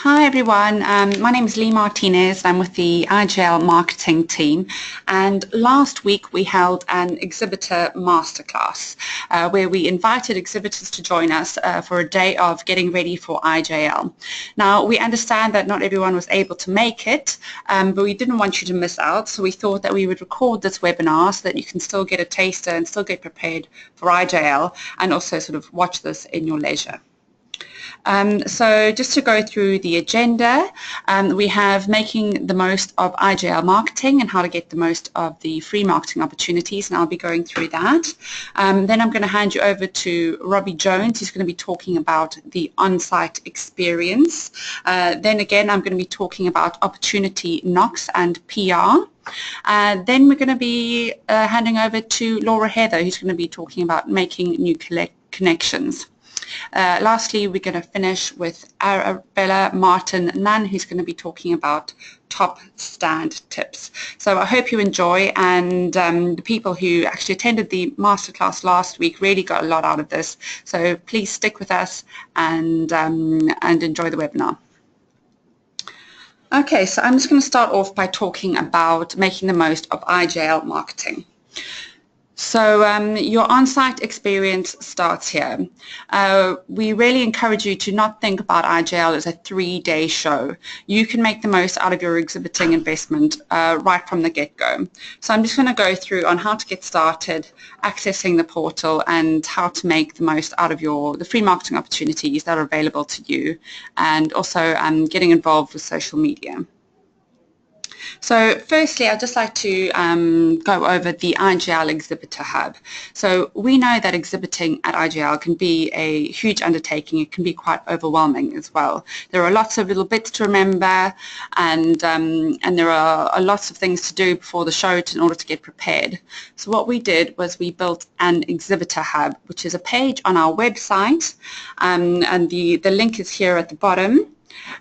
Hi everyone, my name is Lee Martinez. I'm with the IJL marketing team, and last week we held an Exhibitor Masterclass where we invited exhibitors to join us for a day of getting ready for IJL. Now we understand that not everyone was able to make it, but we didn't want you to miss out, so we thought that we would record this webinar so that you can still get a taster and still get prepared for IJL and also sort of watch this in your leisure. So just to go through the agenda, we have making the most of IJL marketing and how to get the most of the free marketing opportunities, and I'll be going through that. Then I'm going to hand you over to Robbie Jones, who's going to be talking about the on-site experience. Then again, I'm going to be talking about opportunity knocks and PR. Then we're going to be handing over to Laura Heather, who's going to be talking about making new connections. Lastly, we're going to finish with Arabella Martin Nunn, who's going to be talking about top stand tips. So I hope you enjoy, and the people who actually attended the masterclass last week really got a lot out of this. So please stick with us and enjoy the webinar. Okay, so I'm just going to start off by talking about making the most of IJL marketing. So your on-site experience starts here. We really encourage you to not think about IJL as a 3-day show. You can make the most out of your exhibiting investment right from the get-go. So I'm just going to go through on how to get started, accessing the portal, and how to make the most out of the free marketing opportunities that are available to you, and also getting involved with social media. So firstly, I'd just like to go over the IJL Exhibitor Hub. So we know that exhibiting at IJL can be a huge undertaking. It can be quite overwhelming as well. There are lots of little bits to remember, and there are lots of things to do before the show in order to get prepared. So what we did was we built an Exhibitor Hub, which is a page on our website, and the link is here at the bottom.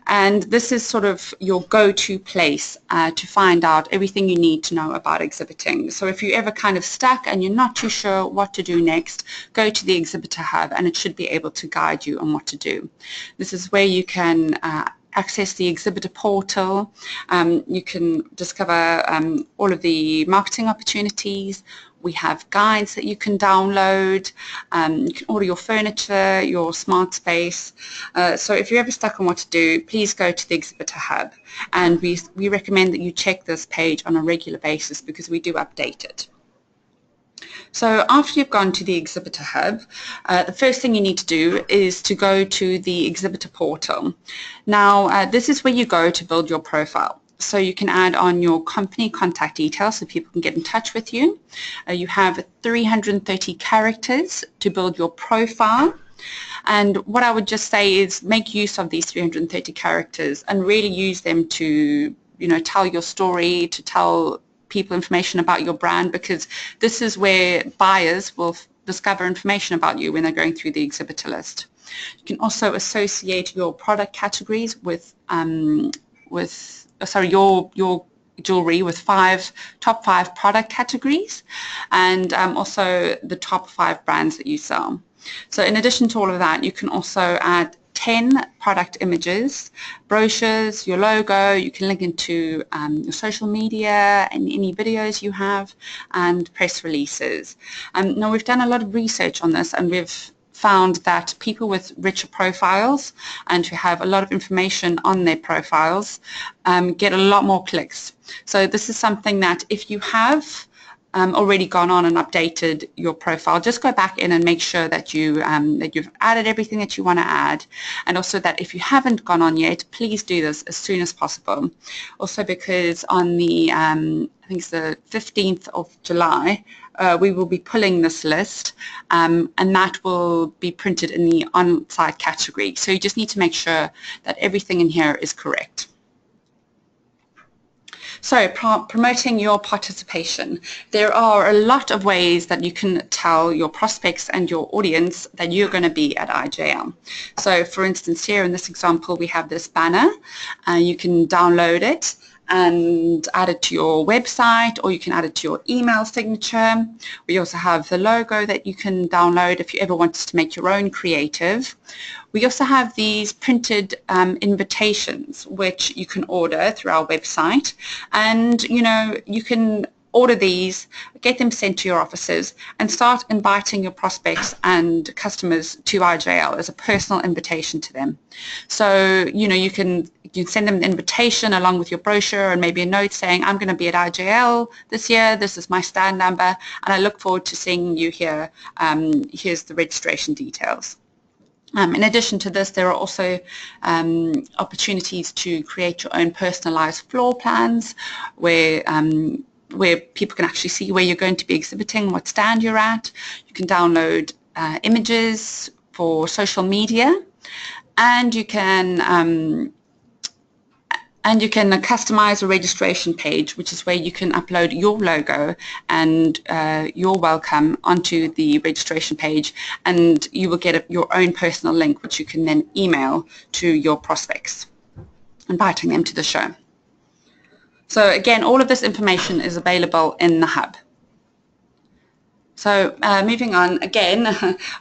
And this is sort of your go-to place to find out everything you need to know about exhibiting. So if you're ever kind of stuck and you're not too sure what to do next, go to the Exhibitor Hub and it should be able to guide you on what to do. This is where you can access the exhibitor portal. You can discover all of the marketing opportunities. We have guides that you can download. You can order your furniture, your smart space. So if you're ever stuck on what to do, please go to the Exhibitor Hub. And we recommend that you check this page on a regular basis because we do update it. So after you've gone to the Exhibitor Hub, the first thing you need to do is to go to the exhibitor portal. Now, this is where you go to build your profile. So you can add on your company contact details so people can get in touch with you. You have 330 characters to build your profile. And what I would just say is make use of these 330 characters and really use them to, tell your story, to tell people information about your brand, because this is where buyers will discover information about you when they're going through the exhibitor list. You can also associate your product categories with your jewelry with top five product categories, and also the top 5 brands that you sell. So in addition to all of that, you can also add 10 product images, brochures, your logo. You can link into your social media and any videos you have, and press releases. Now we've done a lot of research on this, and we've found that people with richer profiles and who have a lot of information on their profiles get a lot more clicks. So this is something that if you have already gone on and updated your profile, just go back in and make sure that you've added everything that you want to add, and also that if you haven't gone on yet, please do this as soon as possible. Also because on the I think it's the 15th of July, we will be pulling this list, and that will be printed in the on-site category. So you just need to make sure that everything in here is correct. So promoting your participation. There are a lot of ways that you can tell your prospects and your audience that you're going to be at IJL. So for instance, here in this example, we have this banner. You can download it and add it to your website, or you can add it to your email signature. We also have the logo that you can download if you ever wanted to make your own creative. We also have these printed invitations which you can order through our website, and you can order these, get them sent to your offices, and start inviting your prospects and customers to IJL as a personal invitation to them. So you can send them an invitation along with your brochure and maybe a note saying, I'm going to be at IJL this year, this is my stand number, and I look forward to seeing you here. Here's the registration details. In addition to this, there are also opportunities to create your own personalized floor plans where people can actually see where you're going to be exhibiting, what stand you're at. You can download images for social media, and you can customize a registration page, which is where you can upload your logo and your welcome onto the registration page, and you will get your own personal link, which you can then email to your prospects, inviting them to the show. So again, all of this information is available in the hub. So moving on, again,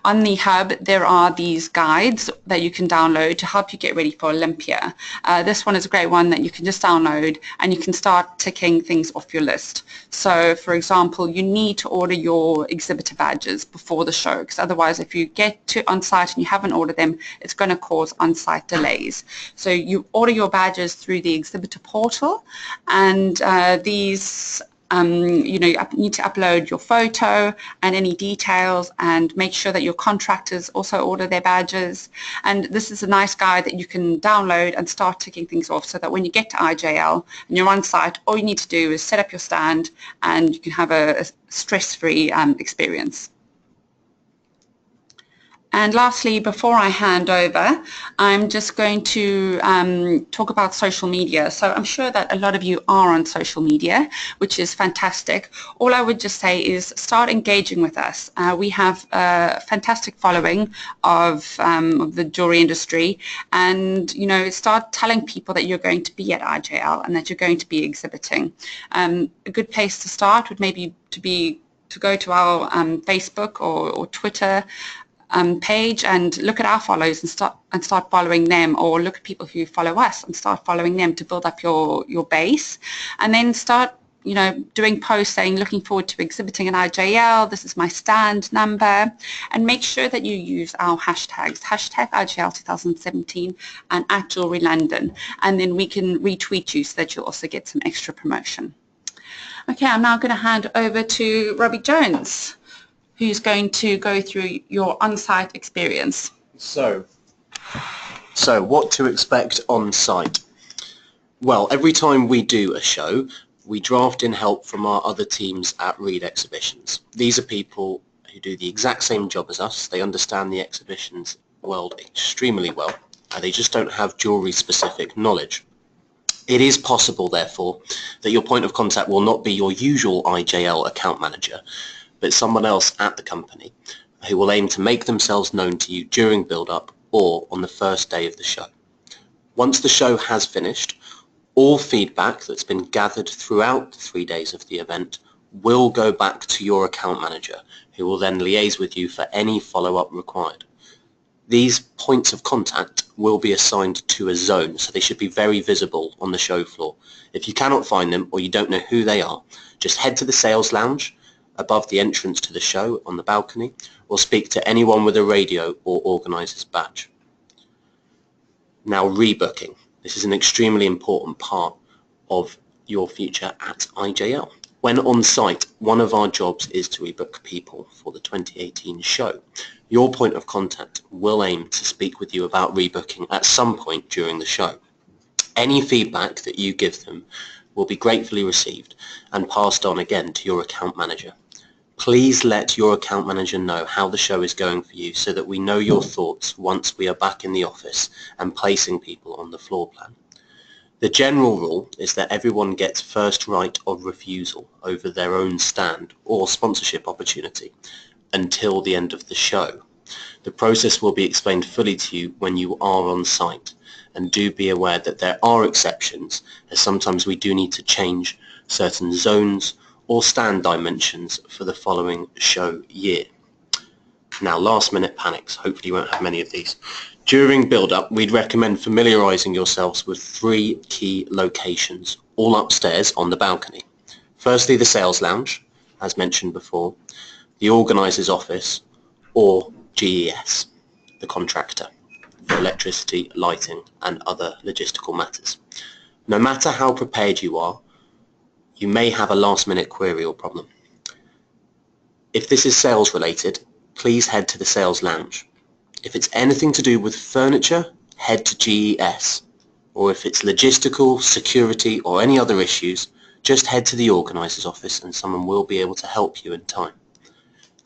on the hub there are these guides that you can download to help you get ready for Olympia. This one is a great one that you can just download and you can start ticking things off your list. So for example, you need to order your exhibitor badges before the show, because otherwise if you get to on-site and you haven't ordered them, it's going to cause on-site delays. So you order your badges through the exhibitor portal, and these you need to upload your photo and any details, and make sure that your contractors also order their badges. And this is a nice guide that you can download and start ticking things off, so that when you get to IJL and you're on site, all you need to do is set up your stand and you can have a stress-free experience. And lastly, before I hand over, I'm just going to talk about social media. So I'm sure that a lot of you are on social media, which is fantastic. All I would just say is start engaging with us. We have a fantastic following of the jewelry industry, and start telling people that you're going to be at IJL and that you're going to be exhibiting. A good place to start would maybe to go to our Facebook or Twitter page and look at our follows and start following them, or look at people who follow us and start following them to build up your base, and then start doing posts saying looking forward to exhibiting at IJL, this is my stand number, and make sure that you use our hashtags, hashtag IJL 2017 and @JewelleryLondon, and then we can retweet you so that you'll also get some extra promotion. Okay, I'm now going to hand over to Robbie Jones, who's going to go through your on-site experience. So what to expect on-site? Well, every time we do a show, we draft in help from our other teams at Reed Exhibitions. These are people who do the exact same job as us. They understand the exhibitions world extremely well, and they just don't have jewellery-specific knowledge. It is possible, therefore, that your point of contact will not be your usual IJL account manager, but someone else at the company who will aim to make themselves known to you during build-up or on the first day of the show. Once the show has finished, all feedback that's been gathered throughout the 3 days of the event will go back to your account manager, who will then liaise with you for any follow-up required. These points of contact will be assigned to a zone, so they should be very visible on the show floor. If you cannot find them or you don't know who they are, just head to the sales lounge above the entrance to the show on the balcony, or speak to anyone with a radio or organiser's badge. Now, rebooking. This is an extremely important part of your future at IJL. When on site, one of our jobs is to rebook people for the 2018 show. Your point of contact will aim to speak with you about rebooking at some point during the show. Any feedback that you give them will be gratefully received and passed on again to your account manager. Please let your account manager know how the show is going for you, so that we know your thoughts once we are back in the office and placing people on the floor plan. The general rule is that everyone gets first right of refusal over their own stand or sponsorship opportunity until the end of the show. The process will be explained fully to you when you are on site, and do be aware that there are exceptions, as sometimes we do need to change certain zones or stand dimensions for the following show year. Now, last minute panics, hopefully you won't have many of these. During build-up, we'd recommend familiarising yourselves with 3 key locations, all upstairs on the balcony. Firstly, the sales lounge, as mentioned before, the organiser's office, or GES, the contractor, for electricity, lighting and other logistical matters. No matter how prepared you are, you may have a last-minute query or problem. If this is sales related, please head to the sales lounge. If it's anything to do with furniture, head to GES. Or if it's logistical, security or any other issues, just head to the organiser's office and someone will be able to help you in time.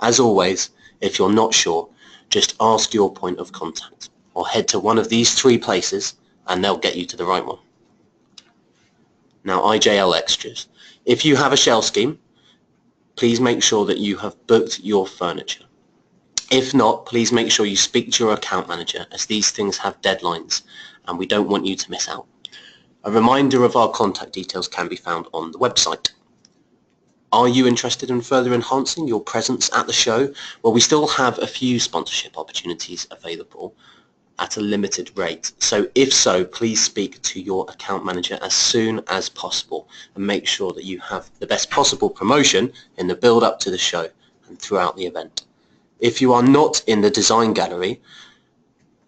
As always, if you're not sure, just ask your point of contact or head to one of these 3 places and they'll get you to the right one. Now, IJL extras. If you have a shell scheme, please make sure that you have booked your furniture. If not, please make sure you speak to your account manager, as these things have deadlines and we don't want you to miss out. A reminder of our contact details can be found on the website. Are you interested in further enhancing your presence at the show? Well, we still have a few sponsorship opportunities available at a limited rate. So if so, please speak to your account manager as soon as possible and make sure that you have the best possible promotion in the build up to the show and throughout the event. If you are not in the design gallery,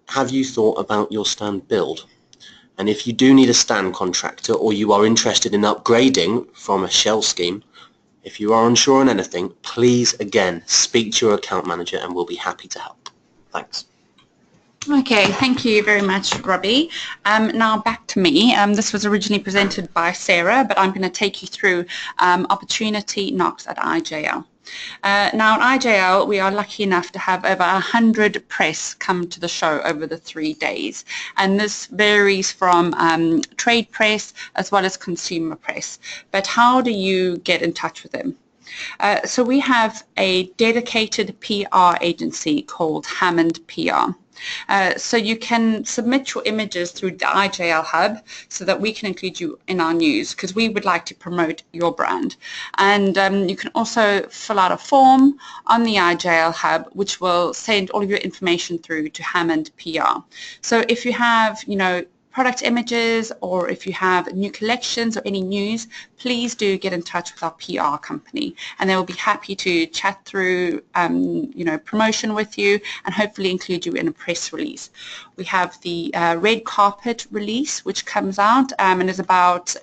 have you thought about your stand build? And if you do need a stand contractor or you are interested in upgrading from a shell scheme, if you are unsure on anything, please again speak to your account manager and we'll be happy to help. Thanks. Okay, thank you very much, Robbie. Now back to me. This was originally presented by Sarah, but I'm going to take you through opportunity knocks at IJL. Now at IJL, we are lucky enough to have over 100 press come to the show over the 3 days, and this varies from trade press as well as consumer press. But how do you get in touch with them? So we have a dedicated PR agency called Hammond PR. So you can submit your images through the IJL Hub so that we can include you in our news, because we would like to promote your brand. And you can also fill out a form on the IJL Hub which will send all of your information through to Hammond PR. So if you have, product images, or if you have new collections or any news, please do get in touch with our PR company and they will be happy to chat through promotion with you and hopefully include you in a press release. We have the red carpet release which comes out and is about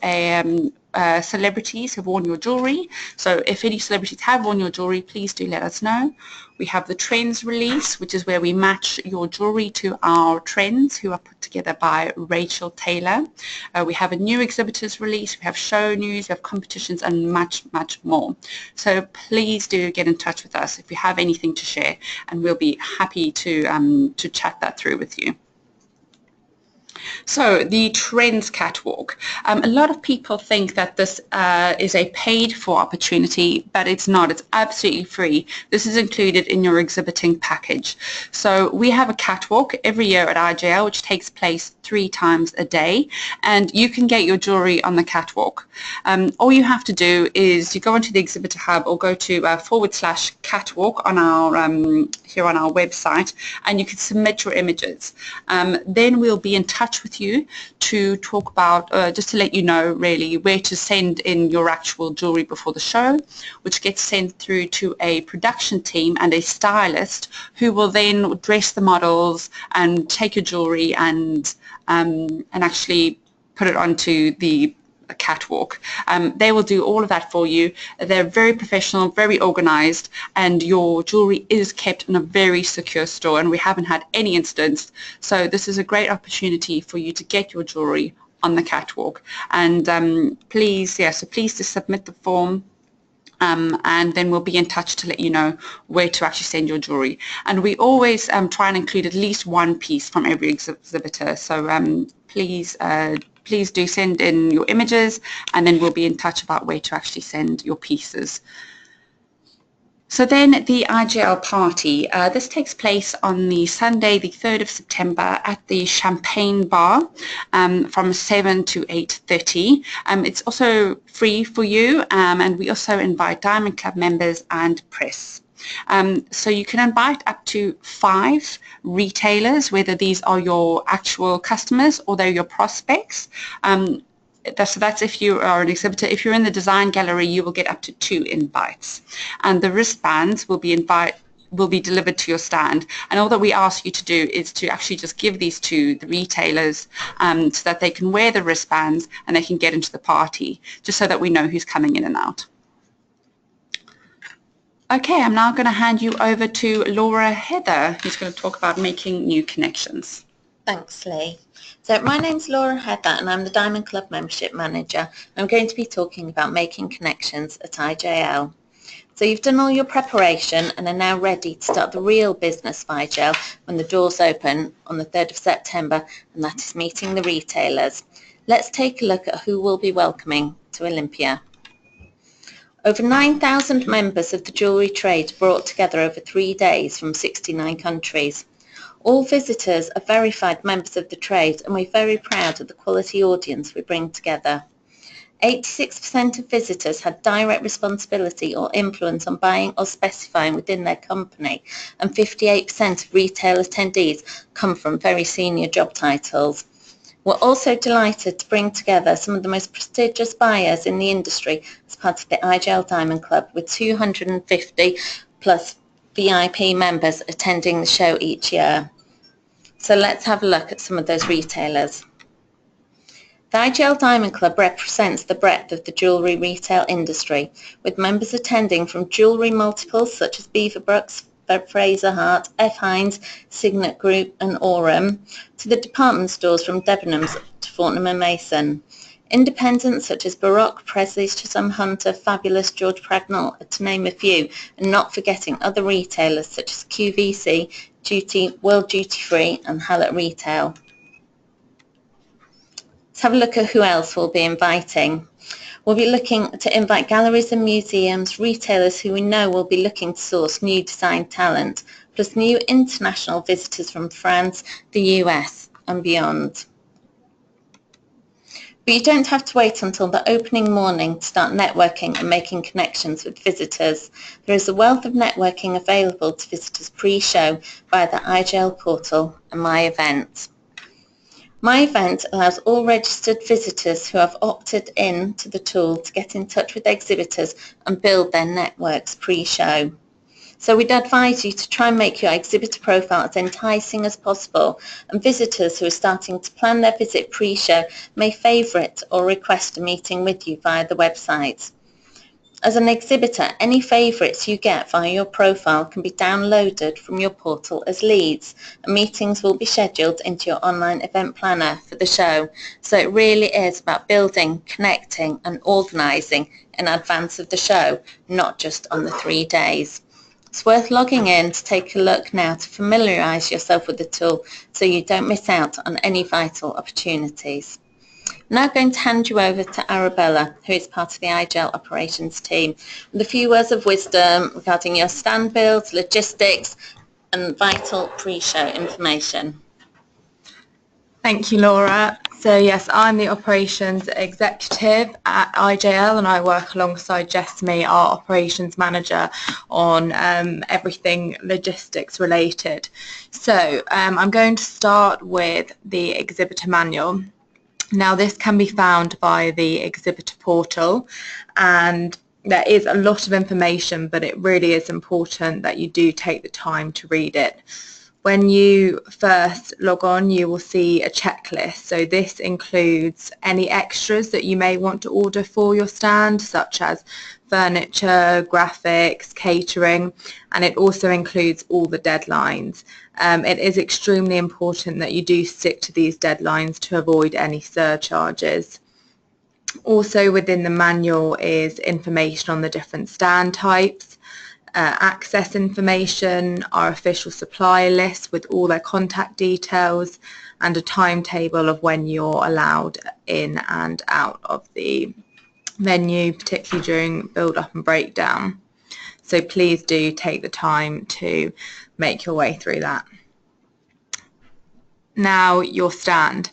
celebrities who've worn your jewellery. So if any celebrities have worn your jewellery, please do let us know. We have the trends release, which is where we match your jewellery to our trends, who are put together by Rachel Taylor. We have a new exhibitors release, we have show news, we have competitions and much, much more. So please do get in touch with us if you have anything to share, and we'll be happy to chat that through with you. So the Trends Catwalk. A lot of people think that this is a paid-for opportunity, but it's not. It's absolutely free. This is included in your exhibiting package. So we have a catwalk every year at IJL, which takes place 3 times a day, and you can get your jewellery on the catwalk. All you have to do is you go into the Exhibitor Hub or go to /catwalk on our here on our website, and you can submit your images. Then we'll be in touch with you to talk about, just to let you know really where to send in your actual jewellery before the show, which gets sent through to a production team and a stylist who will then dress the models and take your jewellery and actually put it onto the catwalk. They will do all of that for you. They're very professional, very organized, and your jewelry is kept in a very secure store, and we haven't had any incidents. So this is a great opportunity for you to get your jewelry on the catwalk. And please to submit the form. And then we'll be in touch to let you know where to actually send your jewelry. And we always try and include at least one piece from every exhibitor. So please do send in your images, and then we'll be in touch about where to actually send your pieces. So then the IJL party, this takes place on the Sunday, the 3rd of September at the Champagne Bar from 7 to 8:30. It's also free for you, and we also invite Diamond Club members and press. So you can invite up to 5 retailers, whether these are your actual customers or they're your prospects. So that's if you are an exhibitor. If you're in the design gallery, you will get up to 2 invites, and the wristbands will be delivered to your stand. And all that we ask you to do is to actually just give these to the retailers so that they can wear the wristbands and they can get into the party, just so that we know who's coming in and out. Okay, I'm now going to hand you over to Laura Heather, who's going to talk about making new connections. Thanks, Lee. So my name's Laura Heather and I'm the Diamond Club Membership Manager. I'm going to be talking about making connections at IJL. So you've done all your preparation and are now ready to start the real business of IJL when the doors open on the 3rd of September, and that is meeting the retailers. Let's take a look at who we'll be welcoming to Olympia. Over 9,000 members of the jewellery trade brought together over 3 days from 69 countries. All visitors are verified members of the trade, and we're very proud of the quality audience we bring together. 86% of visitors had direct responsibility or influence on buying or specifying within their company, and 58% of retail attendees come from very senior job titles. We're also delighted to bring together some of the most prestigious buyers in the industry as part of the IJL Diamond Club, with 250 plus VIP members attending the show each year. So let's have a look at some of those retailers. The IJL Diamond Club represents the breadth of the jewellery retail industry, with members attending from jewellery multiples such as Beaverbrooks, Fraser Hart, F. Hines, Signet Group and Aurum, to the department stores from Debenhams to Fortnum & Mason. Independents such as Baroque, Presley's, Chisholm Hunter, Fabulous, George Pragnell, to name a few, and not forgetting other retailers such as QVC, World Duty Free and Hallett Retail. Let's have a look at who else we'll be inviting. We'll be looking to invite galleries and museums, retailers who we know will be looking to source new design talent, plus new international visitors from France, the US and beyond. But you don't have to wait until the opening morning to start networking and making connections with visitors. There is a wealth of networking available to visitors pre-show via the IJL portal and My Event. My Event allows all registered visitors who have opted in to the tool to get in touch with exhibitors and build their networks pre-show. So we'd advise you to try and make your exhibitor profile as enticing as possible, and visitors who are starting to plan their visit pre-show may favourite or request a meeting with you via the website. As an exhibitor, any favourites you get via your profile can be downloaded from your portal as leads, and meetings will be scheduled into your online event planner for the show. So it really is about building, connecting and organising in advance of the show, not just on the 3 days. It's worth logging in to take a look now to familiarise yourself with the tool so you don't miss out on any vital opportunities. I'm now going to hand you over to Arabella, who is part of the IJL operations team, with a few words of wisdom regarding your stand builds, logistics and vital pre-show information. Thank you, Laura. So yes, I'm the operations executive at IJL, and I work alongside Jessamy, our operations manager, on everything logistics related. So I'm going to start with the exhibitor manual. Now this can be found by the exhibitor portal, and there is a lot of information, but it really is important that you do take the time to read it. When you first log on, you will see a checklist. So this includes any extras that you may want to order for your stand, such as furniture, graphics, catering, and it also includes all the deadlines. It is extremely important that you do stick to these deadlines to avoid any surcharges. Also within the manual is information on the different stand types, access information, our official supplier list with all their contact details, and a timetable of when you're allowed in and out of the venue, particularly during build-up and breakdown. So please do take the time to make your way through that. Now, your stand.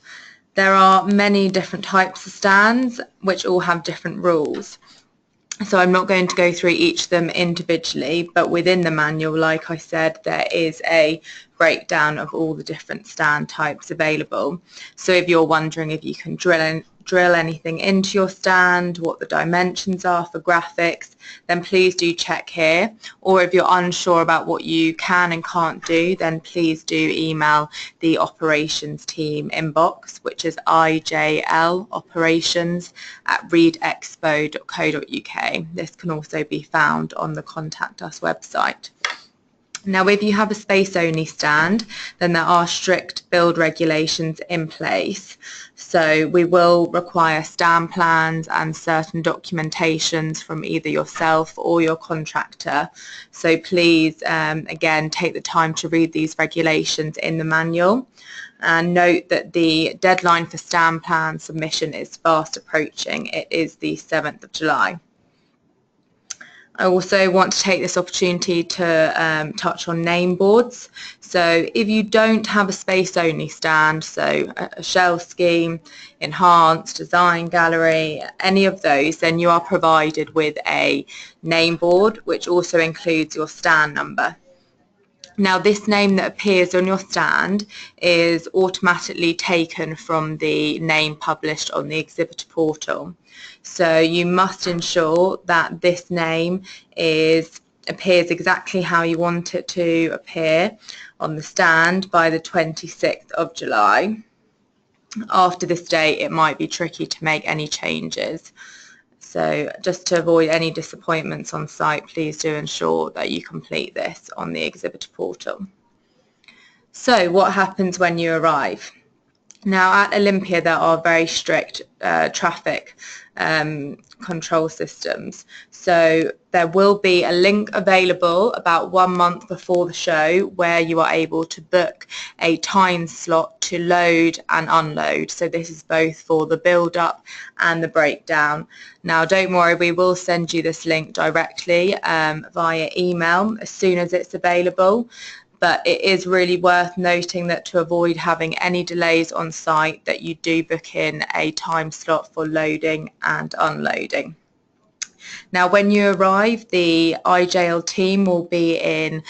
There are many different types of stands which all have different rules. So I'm not going to go through each of them individually, but within the manual, like I said, there is a breakdown of all the different stand types available. So if you're wondering if you can drill anything into your stand, what the dimensions are for graphics, then please do check here. Or if you're unsure about what you can and can't do, then please do email the operations team inbox, which is IJL operations@readexpo.co.uk. This can also be found on the Contact Us website. Now, if you have a space-only stand, then there are strict build regulations in place. So we will require stand plans and certain documentations from either yourself or your contractor. So please, again, take the time to read these regulations in the manual. And note that the deadline for stand plan submission is fast approaching. It is the 7th of July. I also want to take this opportunity to touch on name boards. So if you don't have a space-only stand, so a shell scheme, enhanced, design gallery, any of those, then you are provided with a name board, which also includes your stand number. Now, this name that appears on your stand is automatically taken from the name published on the exhibitor portal. So you must ensure that this name appears exactly how you want it to appear on the stand by the 26th of July. After this date, it might be tricky to make any changes. So just to avoid any disappointments on site, please do ensure that you complete this on the exhibitor portal. So what happens when you arrive? Now, at Olympia, there are very strict traffic control systems. So there will be a link available about 1 month before the show where you are able to book a time slot to load and unload. So this is both for the build-up and the breakdown. Now, don't worry, we will send you this link directly via email as soon as it's available. But it is really worth noting that to avoid having any delays on site, that you do book in a time slot for loading and unloading. Now, when you arrive, the IJL team will be in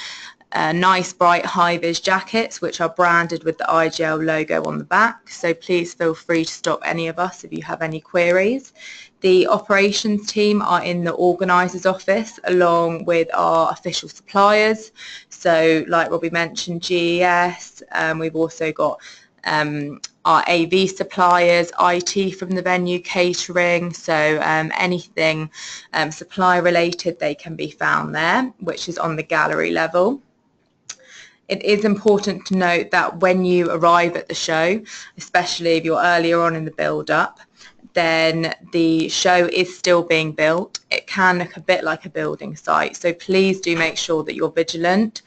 nice bright high-vis jackets which are branded with the IJL logo on the back, so please feel free to stop any of us if you have any queries. The operations team are in the organiser's office along with our official suppliers, so like Robbie mentioned, GES, we've also got our AV suppliers, IT from the venue, catering, so anything supply related, they can be found there, which is on the gallery level. It is important to note that when you arrive at the show, especially if you're earlier on in the build-up, then the show is still being built. It can look a bit like a building site, so please do make sure that you're vigilant.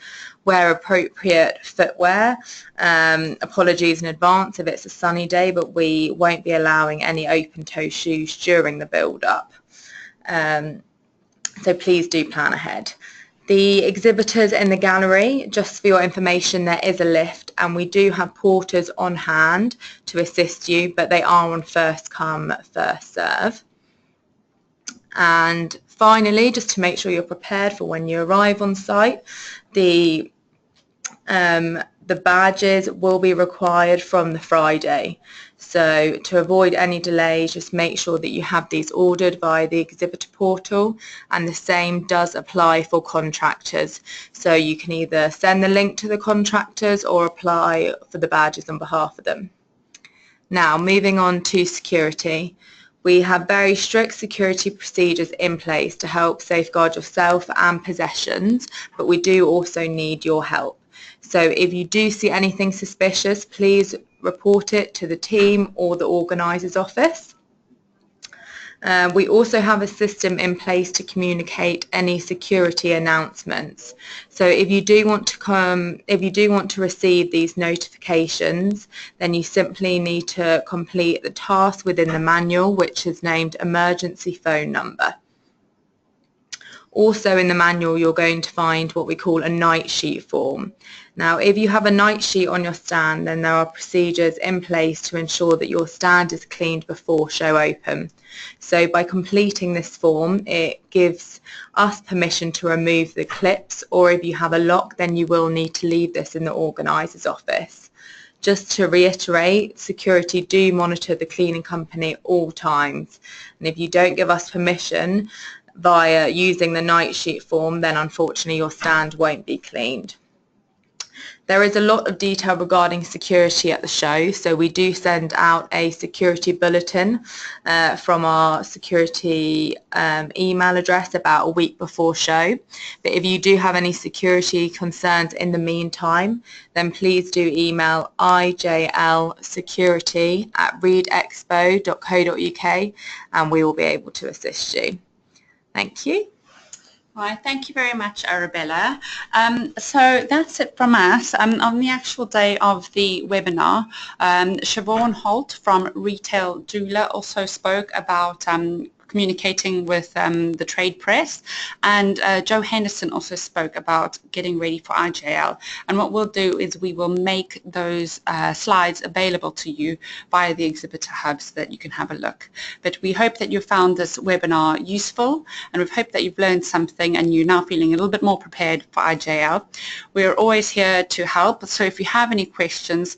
Wear appropriate footwear. Apologies in advance if it's a sunny day, but we won't be allowing any open-toe shoes during the build-up. So please do plan ahead. The exhibitors in the gallery, just for your information, there is a lift and we do have porters on hand to assist you, but they are on first come, first serve. And finally, just to make sure you're prepared for when you arrive on site, the badges will be required from the Friday. So to avoid any delays, just make sure that you have these ordered via the exhibitor portal, and the same does apply for contractors. So you can either send the link to the contractors or apply for the badges on behalf of them. Now, moving on to security. We have very strict security procedures in place to help safeguard yourself and possessions, but we do also need your help. So if you do see anything suspicious, please report it to the team or the organiser's office. We also have a system in place to communicate any security announcements. So if you do want to receive these notifications, then you simply need to complete the task within the manual, which is named emergency phone number. Also in the manual you're going to find what we call a night sheet form. Now if you have a night sheet on your stand, then there are procedures in place to ensure that your stand is cleaned before show open. So by completing this form it gives us permission to remove the clips, or if you have a lock then you will need to leave this in the organiser's office. Just to reiterate, security do monitor the cleaning company at all times, and if you don't give us permission via using the night sheet form, then unfortunately your stand won't be cleaned. There is a lot of detail regarding security at the show, so we do send out a security bulletin from our security email address about a week before show. But if you do have any security concerns in the meantime, then please do email ijlsecurity@reedexpo.co.uk and we will be able to assist you. Thank you. Right, thank you very much, Arabella. So that's it from us. On the actual day of the webinar, Siobhan Holt from Retail Jeweller also spoke about communicating with the trade press, and Joe Henderson also spoke about getting ready for IJL. And what we'll do is we will make those slides available to you via the exhibitor hub so that you can have a look. But we hope that you found this webinar useful, and we hope that you've learned something and you're now feeling a little bit more prepared for IJL. We're always here to help, so if you have any questions,